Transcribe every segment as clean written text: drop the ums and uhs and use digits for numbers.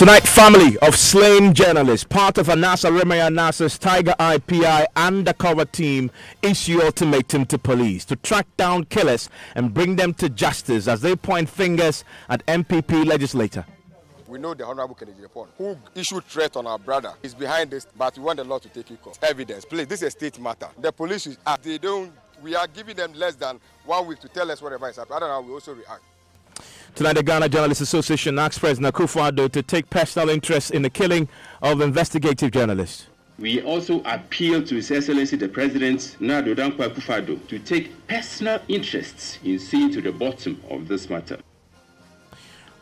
Tonight, family of slain journalists, part of Anasa Remaya Nasser's Tiger IPI undercover team, issue ultimatum to police to track down killers and bring them to justice as they point fingers at MPP legislator. We know the Honorable Kennedy Japon, who issued threat on our brother, is behind this, but we want the law to take it off. Evidence, please, this is a state matter. The police, we are giving them less than 1 week to tell us whatever is happening. I don't know how we also react. Tonight, the Ghana Journalists Association asked President Akufo-Addo to take personal interest in the killing of investigative journalists. We also appeal to His Excellency the President, Nana Addo Dankwa Akufo-Addo, to take personal interests in seeing to the bottom of this matter.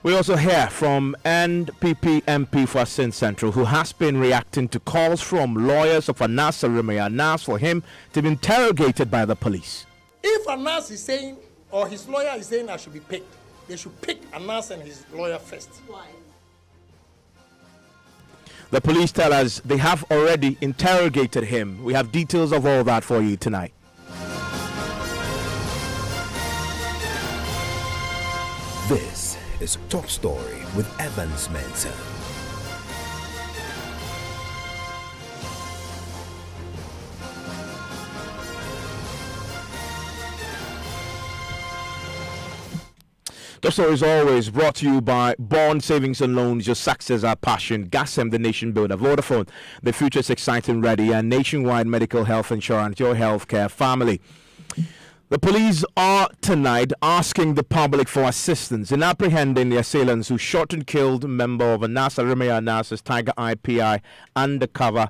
We also hear from NPP MP for Assin Central, who has been reacting to calls from lawyers of Anasa Remaya Nas for him to be interrogated by the police. If Anas is saying, or his lawyer is saying I should be picked, they should pick Anas and his lawyer first. Why? The police tell us they have already interrogated him. We have details of all that for you tonight. This is Top Story with Evans Mensah. The story is always brought to you by Bond Savings and Loans. Your success, our passion. GASM, the nation builder. Vodafone, the future is exciting, ready. And Nationwide Medical Health Insurance, your healthcare family. The police are tonight asking the public for assistance in apprehending the assailants who shot and killed a member of Anasa Remaya Nasser's Tiger IPI undercover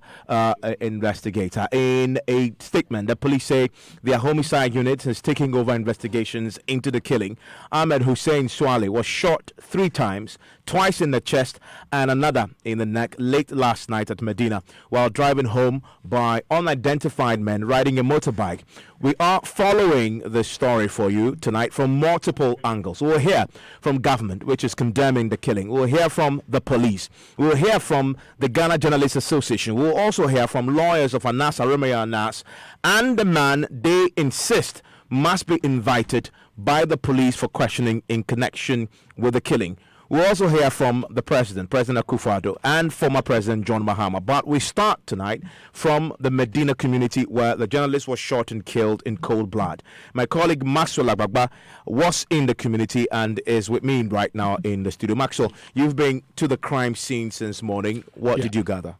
investigator. In a statement, the police say their homicide unit is taking over investigations into the killing. Ahmed Hussein Swale was shot 3 times, twice in the chest and another in the neck late last night at Medina while driving home by unidentified men riding a motorbike. We are following this story for you tonight from multiple angles. We'll hear from government, which is condemning the killing. We'll hear from the police. We'll hear from the Ghana Journalists Association. We'll also hear from lawyers of Anasa Remaya Nas and the man they insist must be invited by the police for questioning in connection with the killing. We'll also hear from the President Akufo-Addo, and former President John Mahama. But we start tonight from the Medina community where the journalist was shot and killed in cold blood. My colleague Maxwell Agbagba was in the community and is with me right now in the studio. Maxwell, you've been to the crime scene since morning. What did you gather?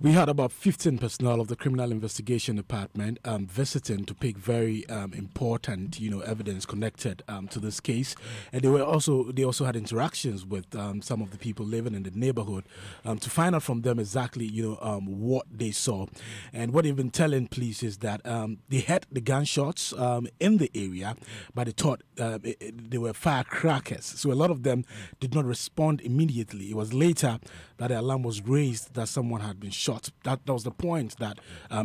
We had about 15 personnel of the Criminal Investigation Department visiting to pick very important, evidence connected to this case, and they also had interactions with some of the people living in the neighborhood to find out from them exactly, what they saw. And what they've been telling police is that they heard the gunshots in the area, but they thought they were firecrackers. So a lot of them did not respond immediately. It was later that the alarm was raised that someone had been shot. That was the point that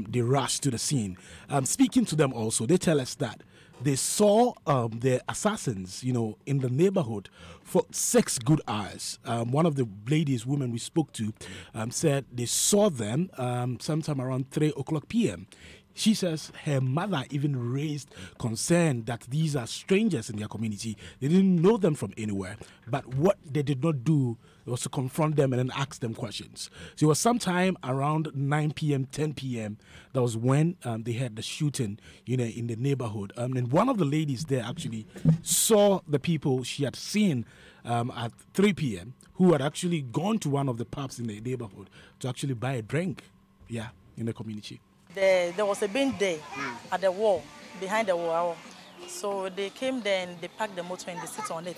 they rushed to the scene. Speaking to them also, they tell us that they saw the assassins, in the neighborhood for 6 good hours. One of the women we spoke to said they saw them sometime around 3:00 p.m. She says her mother even raised concern that these are strangers in their community. They didn't know them from anywhere. But what they did not do was to confront them and then ask them questions. So it was sometime around 9 p.m., 10 p.m. That was when they had the shooting, in the neighborhood. And one of the ladies there actually saw the people she had seen at 3 p.m. who had actually gone to one of the pubs in the neighborhood to actually buy a drink, in the community. There was a bin there at the wall, behind the wall. So they came there and they parked the motor and they sit on it.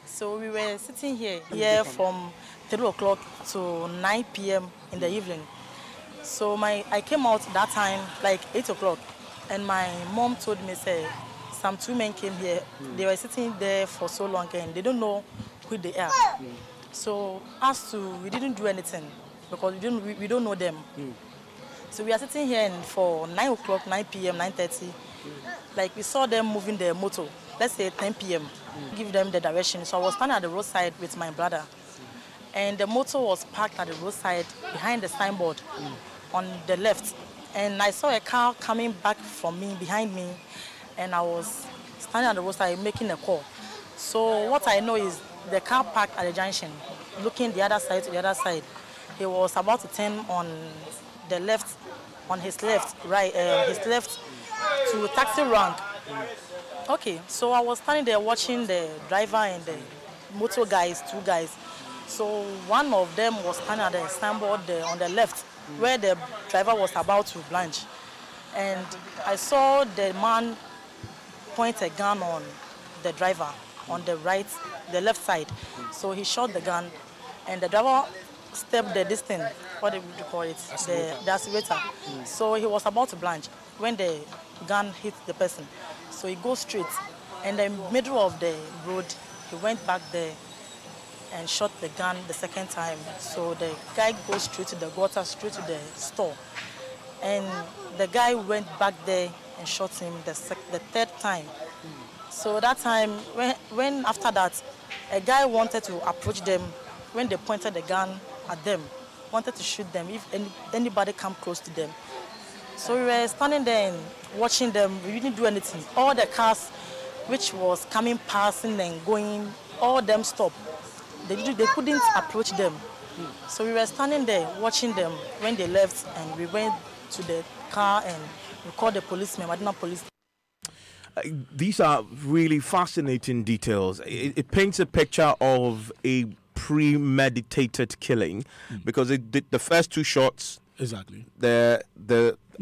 So we were sitting here from 3:00 to 9 p.m. in the evening. So I came out that time like 8:00, and my mom told me, some 2 men came here. They were sitting there for so long and they don't know who they are. So we didn't do anything because we don't know them. So we are sitting here and for 9 p.m., 9:30, like we saw them moving their motor, let's say 10 p.m., give them the direction. So I was standing at the roadside with my brother, and the motor was parked at the roadside behind the signboard on the left. And I saw a car coming back from me, behind me, and I was standing at the roadside making a call. So what I know is the car parked at the junction. looking the other side to the other side. He was about to turn on the left, on his left, his left to taxi rank. Okay, so I was standing there watching the driver and the motor guys, two guys. So one of them was standing at the signboard on the left, where the driver was about to blanch. And I saw the man point a gun on the driver on the left side. So he shot the gun, and the driver stepped the distance, what do you call it? The accelerator. So he was about to blanch when the gun hit the person. So he goes straight. In the middle of the road, he went back there and shot the gun the second time. So the guy goes straight to the gutter, straight to the store. And the guy went back there and shot him the third time. So that time, when after that, a guy wanted to approach them, when they pointed the gun at them, wanted to shoot them if anybody come close to them. So we were standing there and watching them. We didn't do anything. All the cars which was coming, passing and going, all them stopped. They couldn't approach them. So we were standing there watching them when they left, and we went to the car and we called the policeman, Madina Police. These are really fascinating details. It paints a picture of a premeditated killing, because the first two shots, exactly,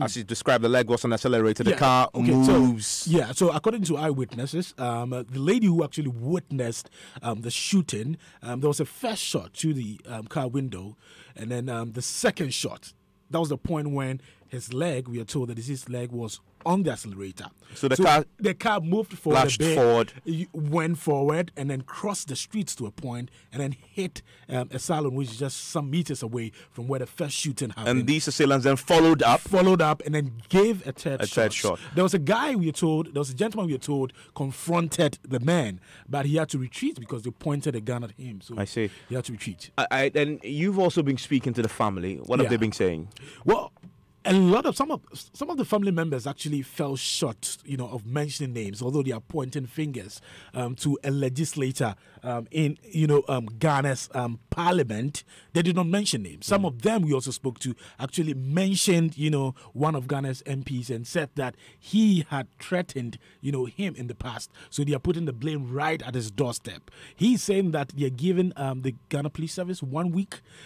as you described, the leg was on accelerator, the car moves. So according to eyewitnesses, the lady who actually witnessed the shooting, there was a first shot to the car window, and then the second shot, that was the point when his leg, we are told that his leg was on the accelerator. So the car moved forward a bit, forward, went forward, and then crossed the streets to a point, and then hit a salon which is just some meters away from where the first shooting happened. And these assailants then followed up, and then gave a third shot. There was a guy, there was a gentleman we were told confronted the man, but he had to retreat because they pointed a gun at him. So I see. He had to retreat. And you've also been speaking to the family. What have they been saying? Well, some of the family members actually fell short, of mentioning names, although they are pointing fingers to a legislator in Ghana's parliament. They did not mention names. Some of them we also spoke to actually mentioned, one of Ghana's MPs and said that he had threatened, him in the past. So they are putting the blame right at his doorstep. He's saying that they are giving the Ghana Police Service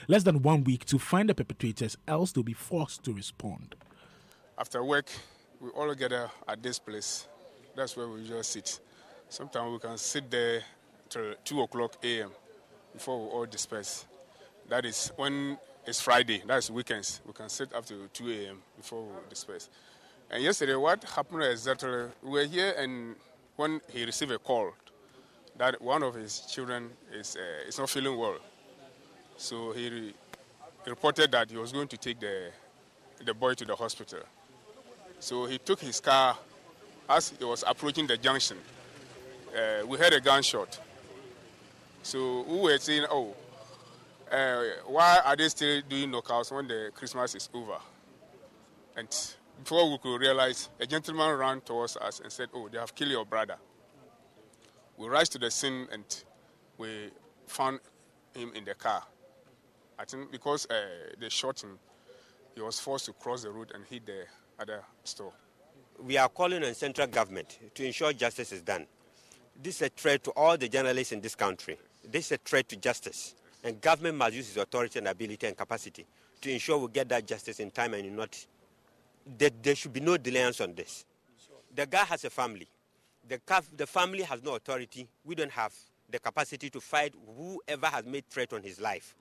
less than 1 week to find the perpetrators, else they'll be forced to respond. After work, we all gather at this place. That's where we just sit. Sometimes we can sit there till 2:00 a.m. before we all disperse. That is when it's Friday, that's weekends. We can sit up to 2 a.m. before we disperse. And yesterday, what happened is that we were here, and when he received a call that one of his children is not feeling well. So he reported that he was going to take the boy to the hospital. So he took his car. As he was approaching the junction, we heard a gunshot. So we were saying, why are they still doing knockouts when the Christmas is over? And before we could realize, a gentleman ran towards us and said, they have killed your brother. We rushed to the scene and we found him in the car. I think because they shot him, he was forced to cross the road and hit the other store. We are calling on central government to ensure justice is done. This is a threat to all the journalists in this country. This is a threat to justice. And government must use its authority and ability and capacity to ensure we get that justice in time and there should be no delayance on this. The guy has a family. The family has no authority. We don't have the capacity to fight whoever has made threat on his life.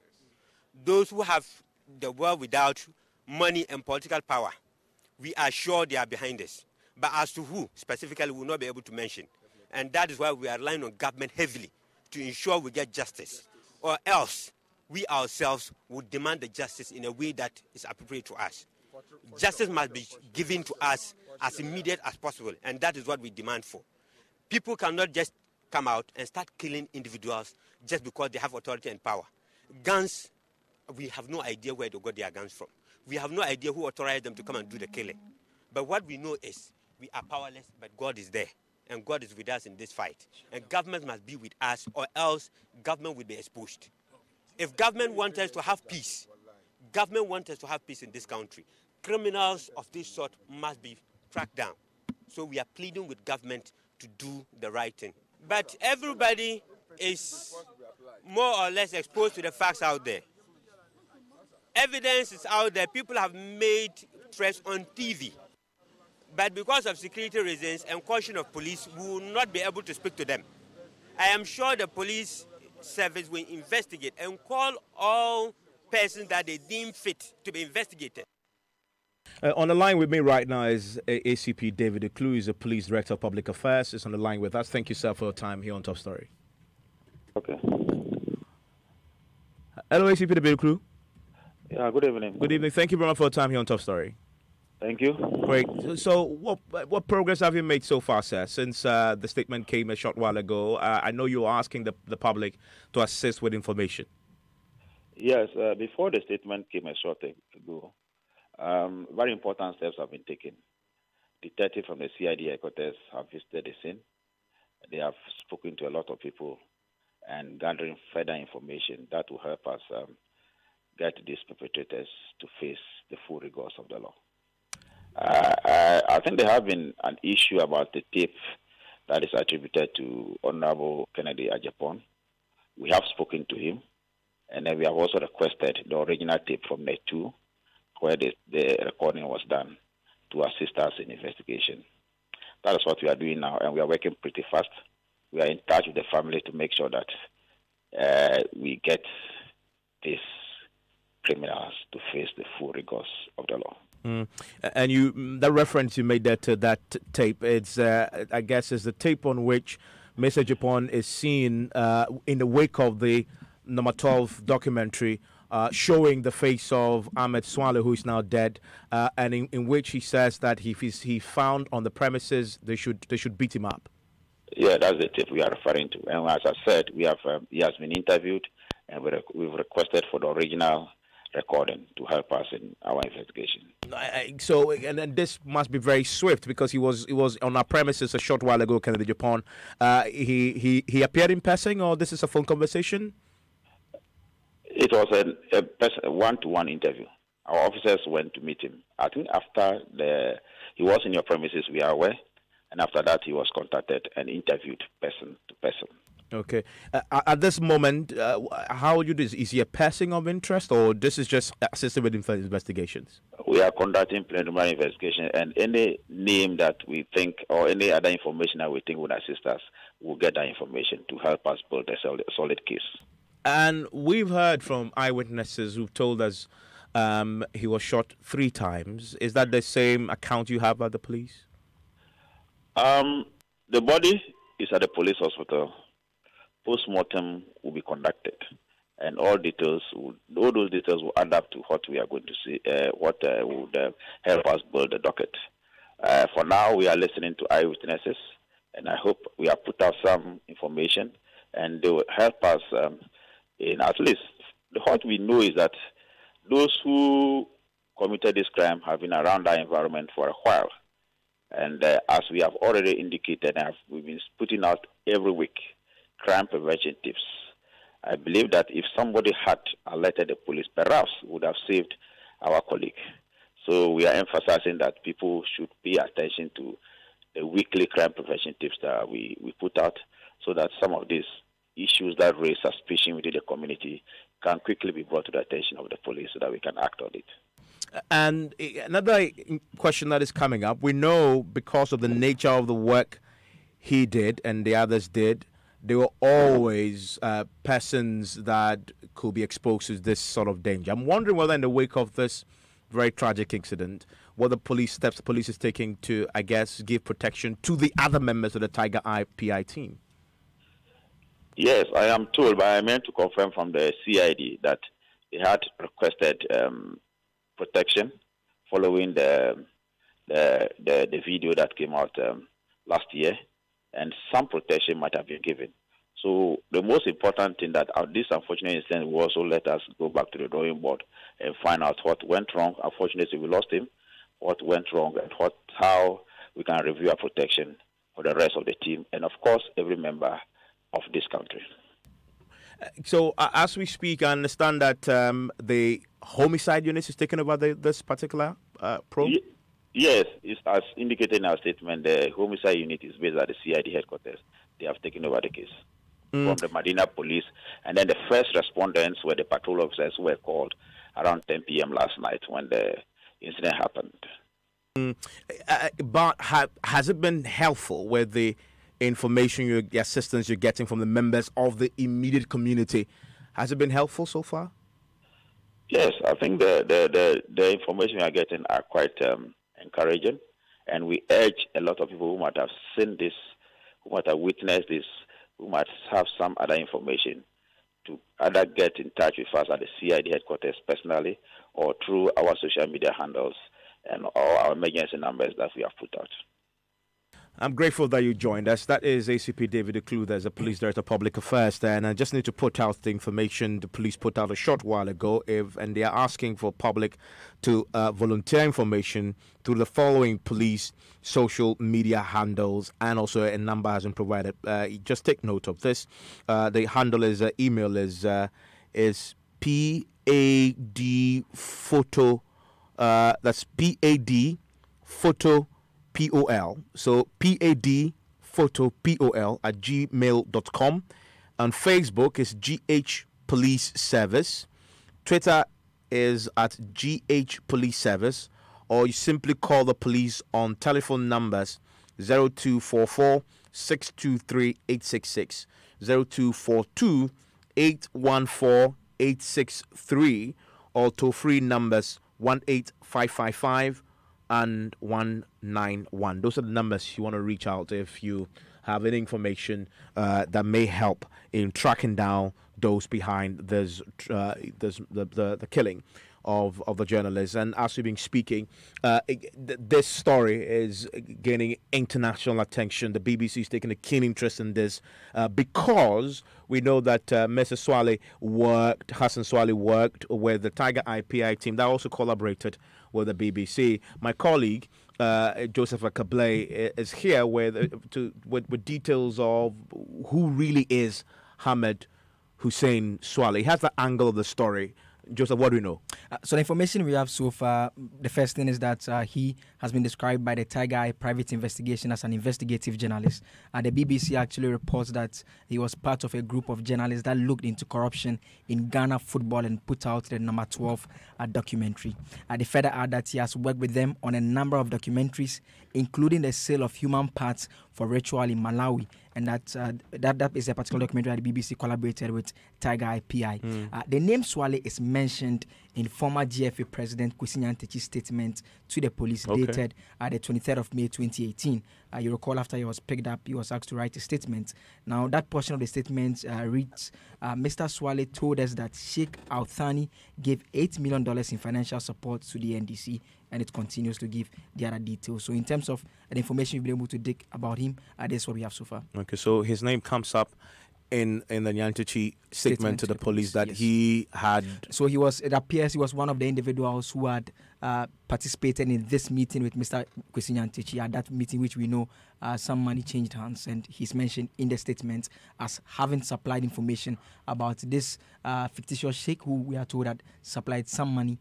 Those who have the world without money and political power, we are sure they are behind us. But as to who, specifically, we will not be able to mention. And that is why we are relying on government heavily to ensure we get justice. Or else, we ourselves would demand the justice in a way that is appropriate to us. Justice must be given to us as immediate as possible, and that is what we demand for. People cannot just come out and start killing individuals just because they have authority and power. Guns, we have no idea where they got their guns from. We have no idea who authorized them to come and do the killing. But what we know is we are powerless, but God is there. And God is with us in this fight. And government must be with us, or else government will be exposed. If government wants us to have peace, government wants us to have peace in this country, criminals of this sort must be tracked down. So we are pleading with government to do the right thing. But everybody is more or less exposed to the facts out there. Evidence is out there. People have made threats on TV. But because of security reasons and caution of police, we will not be able to speak to them. I am sure the police service will investigate and call all persons that they deem fit to be investigated. On the line with me right now is ACP David Eclue, who is the Police Director of Public Affairs, is on the line with us. Thank you, sir, for your time here on Top Story. Okay. Hello, ACP David Eclue. Yeah, good evening. Good evening. Thank you very much for your time here on Top Story. Thank you. Great. So what progress have you made so far, sir, since the statement came a short while ago? I know you were asking the public to assist with information. Yes, before the statement came a short time ago, very important steps have been taken. Detectives from the CID headquarters have visited the scene. They have spoken to a lot of people and gathering further information that will help us get these perpetrators to face the full rigors of the law. I think there have been an issue about the tape that is attributed to Honorable Kennedy Agyapong. We have spoken to him, and then we have also requested the original tape from Net 2, where the recording was done, to assist us in investigation. That is what we are doing now, and we are working pretty fast. We are in touch with the family to make sure that we get these criminals to face the full rigors of the law. And the reference you made there to that tape, it's I guess is the tape on which Mr. Agyapong is seen in the wake of the number 12 documentary showing the face of Ahmed Swaleh, who is now dead, and in which he says that if he found on the premises, they should beat him up. Yeah, that's the tape we are referring to. And as I said, we have he has been interviewed, and we've requested for the original recording to help us in our investigation. So, and then this must be very swift because he was on our premises a short while ago, Kennedy Agyapong. He appeared in passing, or this is a phone conversation? It was a one-to-one interview. Our officers went to meet him. I think after he was in your premises, we are aware, and after that he was contacted and interviewed person to person. Okay. At this moment, how would you do this? Is he a person of interest, or this is just assisting with investigations? We are conducting preliminary investigation, and any name that we think or any other information that we think would assist us, we'll get that information to help us build a solid case. And we've heard from eyewitnesses who've told us he was shot 3 times. Is that the same account you have at the police? The body is at the police hospital. Post-mortem will be conducted, and all those details will add up to what we are going to see, what would help us build the docket. For now, we are listening to eyewitnesses, and I hope we have put out some information, and they will help us in at least. What we know is that those who committed this crime have been around our environment for a while, and as we have already indicated, we've been putting out every week crime prevention tips. I believe that if somebody had alerted the police, perhaps would have saved our colleague. So we are emphasizing that people should pay attention to the weekly crime prevention tips that we put out, so that some of these issues that raise suspicion within the community can quickly be brought to the attention of the police so that we can act on it. And another question that is coming up, we know because of the nature of the work he did and the others did, there were always persons that could be exposed to this sort of danger. I'm wondering whether in the wake of this very tragic incident, what the police is taking to, I guess, give protection to the other members of the Tiger Eye PI team. Yes, I am told, but I meant to confirm from the CID that they had requested protection following the video that came out last year, and some protection might have been given. So the most important thing that this unfortunate incident will also let us go back to the drawing board and find out what went wrong. Unfortunately, we lost him. What went wrong and how we can review our protection for the rest of the team and, of course, every member of this country. So as we speak, I understand that the homicide unit is taking over this particular probe? Yes, it's, as indicated in our statement, the homicide unit is based at the CID headquarters. They have taken over the case from the Medina police. And then the first respondents were the patrol officers who were called around 10 p.m. last night when the incident happened. But has it been helpful with the information, the assistance you're getting from the members of the immediate community? Has it been helpful so far? Yes, I think the information we are getting are quite encouraging, and we urge a lot of people who might have seen this, who might have witnessed this, who might have some other information to either get in touch with us at the CID headquarters personally or through our social media handles and our emergency numbers that we have put out. I'm grateful that you joined us. That is ACP David Eklu, there's a police director of public affairs there, and I just need to put out the information the police put out a short while ago, and they are asking for public to volunteer information through the following police social media handles, and also a number has been provided. Just take note of this. The handle is email is PAD photo. That's PAD photo. POL, so PAD photo POL at gmail.com. On Facebook is GH Police Service. Twitter is at GH Police Service, or you simply call the police on telephone numbers 0244 623 866, 0242 814 863, or toll free numbers 18555 and 191. Those are the numbers you want to reach out if you have any information that may help in tracking down those behind the killing of the journalist. And as we've been speaking, this story is gaining international attention. The BBC is taking a keen interest in this because we know that Mr. Hassan Swale worked with the Tiger IPI team that also collaborated with the BBC. My colleague, Joseph Akable, is here with details of who really is Ahmed Hussein Swale. He has the angle of the story. Joseph, what do we know? So the information we have so far, the first thing is that he has been described by the Tiger Eye Private Investigation as an investigative journalist. The BBC actually reports that he was part of a group of journalists that looked into corruption in Ghana football and put out the number 12 documentary. They further add that he has worked with them on a number of documentaries, including the sale of human parts for ritual in Malawi, and that is a particular documentary that the BBC collaborated with Tiger IPI. The name Swale is mentioned in former GFA President Kwesi Nyantakyi's statement to the police dated the 23rd of May 2018. You recall after he was picked up, he was asked to write a statement. Now, that portion of the statement reads, Mr. Swale told us that Sheikh Al-Thani gave $8 million in financial support to the NDC, and it continues to give the other details. So in terms of the information we've been able to dig about him, that's what we have so far. Okay, so his name comes up in the Nyantakyi statement to the police that yes. He had... So it appears he was one of the individuals who had participated in this meeting with Mr. Kwesi Nyantakyi, at that meeting which we know some money changed hands, and he's mentioned in the statement as having supplied information about this fictitious sheikh who we are told had supplied some money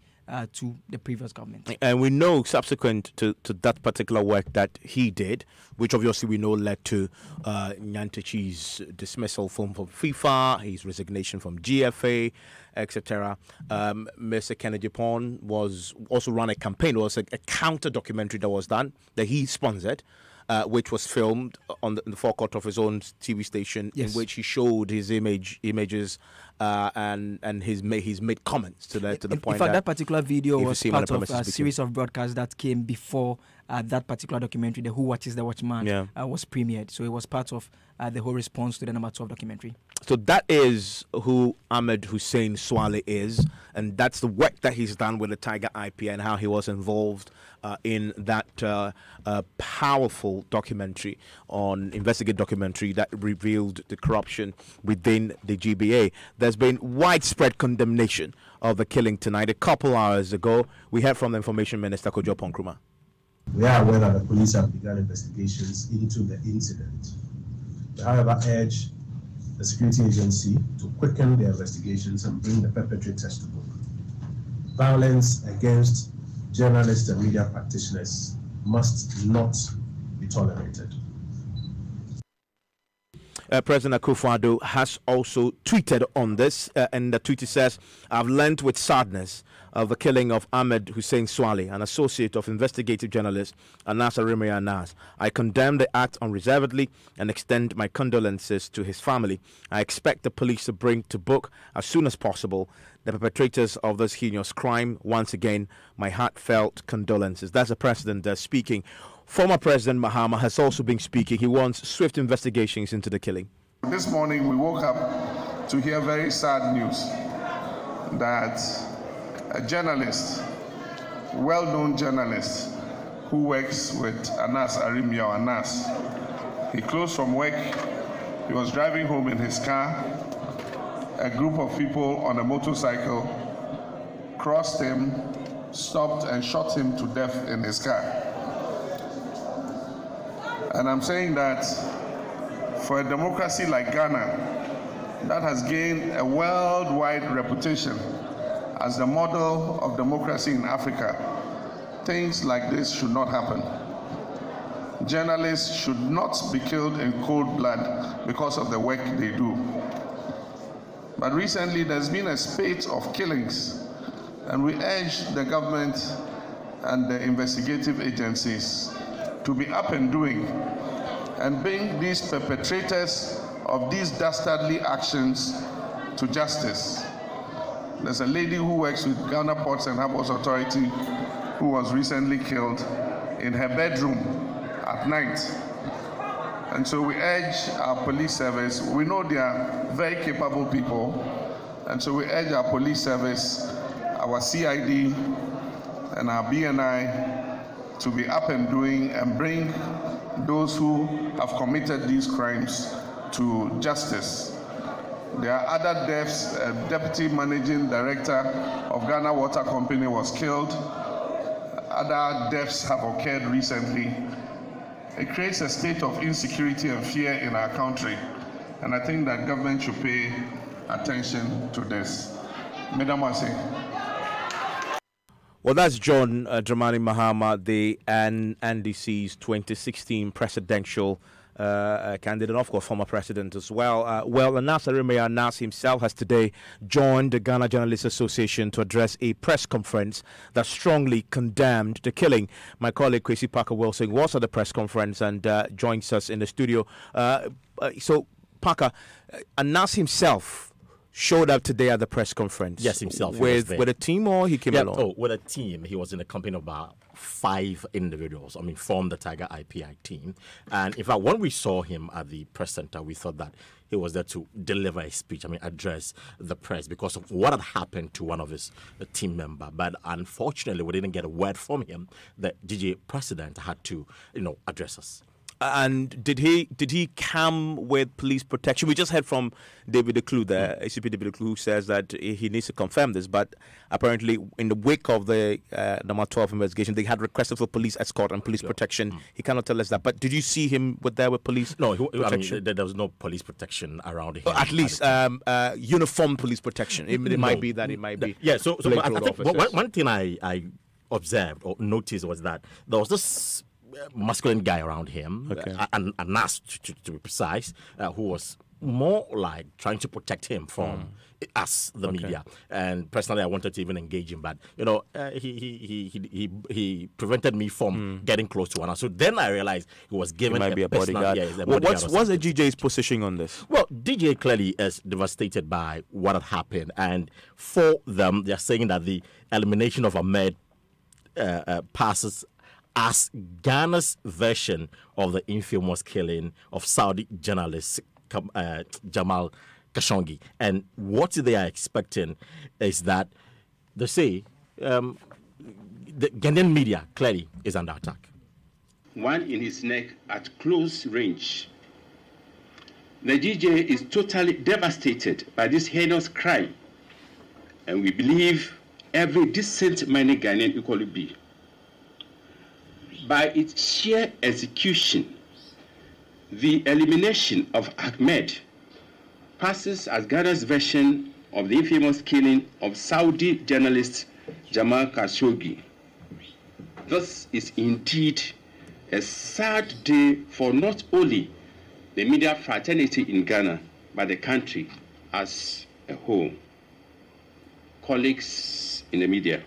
to the previous government. And we know subsequent to that particular work that he did, which obviously we know led to Nyantakyi's dismissal from FIFA, his resignation from GFA, etc. Mr. Kennedy Pond was also run a campaign. It was a counter documentary that was done that he sponsored, which was filmed in the forecourt of his own TV station, yes. In which he showed his images and he's made comments to the point. In fact, that particular video was part of a series of broadcasts that came before that particular documentary, The Who Watches the Watchman, was premiered. So it was part of the whole response to the number 12 documentary. So that is who Ahmed Hussein Swale is, and that's the work that he's done with the Tiger IPI and how he was involved in that powerful documentary investigative documentary that revealed the corruption within the GBA. There's been widespread condemnation of the killing tonight. A couple hours ago, we heard from the Information Minister, Kojo Nkrumah. We are aware that the police have begun investigations into the incident. We, however, urge the security agency to quicken their investigations and bring the perpetrators to book. Violence against journalists and media practitioners must not be tolerated. President Akufo-Addo has also tweeted on this, and the tweet says, "I've learned with sadness of the killing of Ahmed Hussein Swale, an associate of investigative journalist Anas Arimi Anas. I condemn the act unreservedly and extend my condolences to his family. I expect the police to bring to book as soon as possible the perpetrators of this heinous crime. Once again, my heartfelt condolences." That's the president speaking. Former President Mahama has also been speaking. He wants swift investigations into the killing. This morning we woke up to hear very sad news that a journalist, well-known journalist who works with Anas Arimi Anas, he closed from work, he was driving home in his car, a group of people on a motorcycle crossed him, stopped and shot him to death in his car. And I'm saying that for a democracy like Ghana, that has gained a worldwide reputation as the model of democracy in Africa, things like this should not happen. Journalists should not be killed in cold blood because of the work they do. But recently there's been a spate of killings, and we urge the government and the investigative agencies to be up and doing and bring these perpetrators of these dastardly actions to justice. There's a lady who works with Ghana Ports and Harbours Authority who was recently killed in her bedroom at night. And so we urge our police service, we know they are very capable people, and so we urge our police service, our CID and our BNI to be up and doing and bring those who have committed these crimes to justice. There are other deaths. A deputy managing director of Ghana Water Company was killed. Other deaths have occurred recently. It creates a state of insecurity and fear in our country, and I think that government should pay attention to this. Madam Wasi. Well, that's John Dramani Mahama, the NDC's 2016 presidential candidate, and of course former president as well. Anas Arimi Anas himself has today joined the Ghana Journalists Association to address a press conference that strongly condemned the killing. My colleague Kwesi Parker-Wilson was at the press conference and joins us in the studio. So, Parker, Anas himself showed up today at the press conference. Yes, himself. With a team, or he came alone? Oh, with a team. He was in the company of about 5 individuals, from the Tiger IPI team. And in fact, when we saw him at the press center, we thought that he was there to deliver a speech, address the press because of what had happened to one of his team member. But unfortunately, we didn't get a word from him. The DJ president had to, address us. And did he come with police protection? We just heard from David Declue, the ACP David Declue, who says that he needs to confirm this. But apparently, in the wake of the number 12 investigation, they had requested for police escort and police protection. He cannot tell us that. But did you see him there with police? No, there was no police protection around him. At least uniform police protection. It might be that it might be. Yeah. So I think one thing I observed or noticed was that there was this masculine guy around him, and Anas to be precise, who was more like trying to protect him from us, the media. And personally, I wanted to even engage him, but he prevented me from getting close to Anas. So then I realized he was given a bodyguard. What's the DJ's position on this? Well, DJ clearly is devastated by what had happened, and for them, they're saying that the elimination of Ahmed passes as Ghana's version of the infamous killing of Saudi journalist Jamal Khashoggi. And what they are expecting is that they say the Ghanaian media clearly is under attack. One in his neck at close range. The DJ is totally devastated by this heinous crime, and we believe every decent-minded Ghanaian equally be. By its sheer execution, the elimination of Ahmed passes as Ghana's version of the infamous killing of Saudi journalist Jamal Khashoggi. This is indeed a sad day for not only the media fraternity in Ghana, but the country as a whole. Colleagues in the media,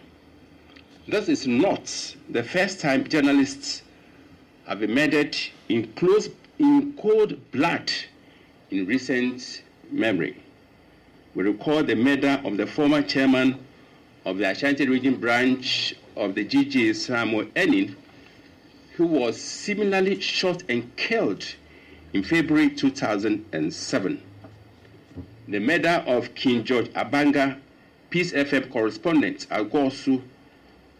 this is not the first time journalists have been murdered in cold blood in recent memory. We recall the murder of the former chairman of the Ashanti Region branch of the GJ, Samuel Enin, who was similarly shot and killed in February 2007. The murder of King George Abanga, Peace FM correspondent Agosu,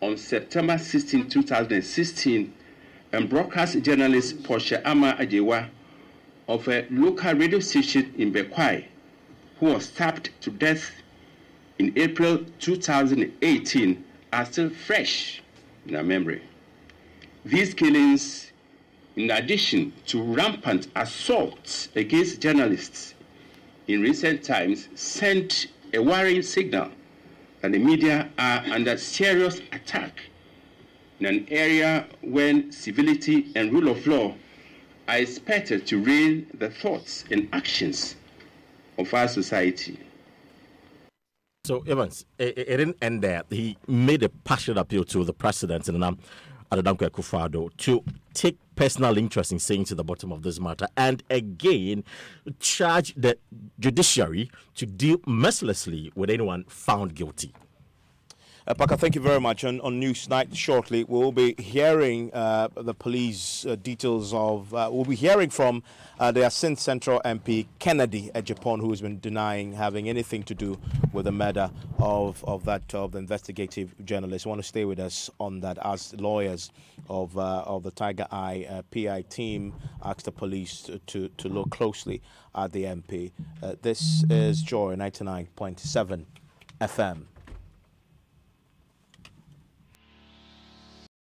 on September 16, 2016, and broadcast journalist Portia Ama Ajewa of a local radio station in Bekwai, who was stabbed to death in April 2018, are still fresh in our memory. These killings, in addition to rampant assaults against journalists in recent times, sent a worrying signal that the media are under serious attack in an area when civility and rule of law are expected to reign the thoughts and actions of our society. So, Evans, it didn't end there. He made a passionate appeal to the president and Adamko Akufo-Addo to take personal interest in saying to the bottom of this matter and again charge the judiciary to deal mercilessly with anyone found guilty. Paka, thank you very much. On Newsnight shortly, we'll be hearing the police details of. We'll be hearing from the Assin Central MP Kennedy Ejapon, who has been denying having anything to do with the murder of the investigative journalist. I want to stay with us on that as lawyers of the Tiger Eye PI team asked the police to look closely at the MP. This is Joy 99.7 FM.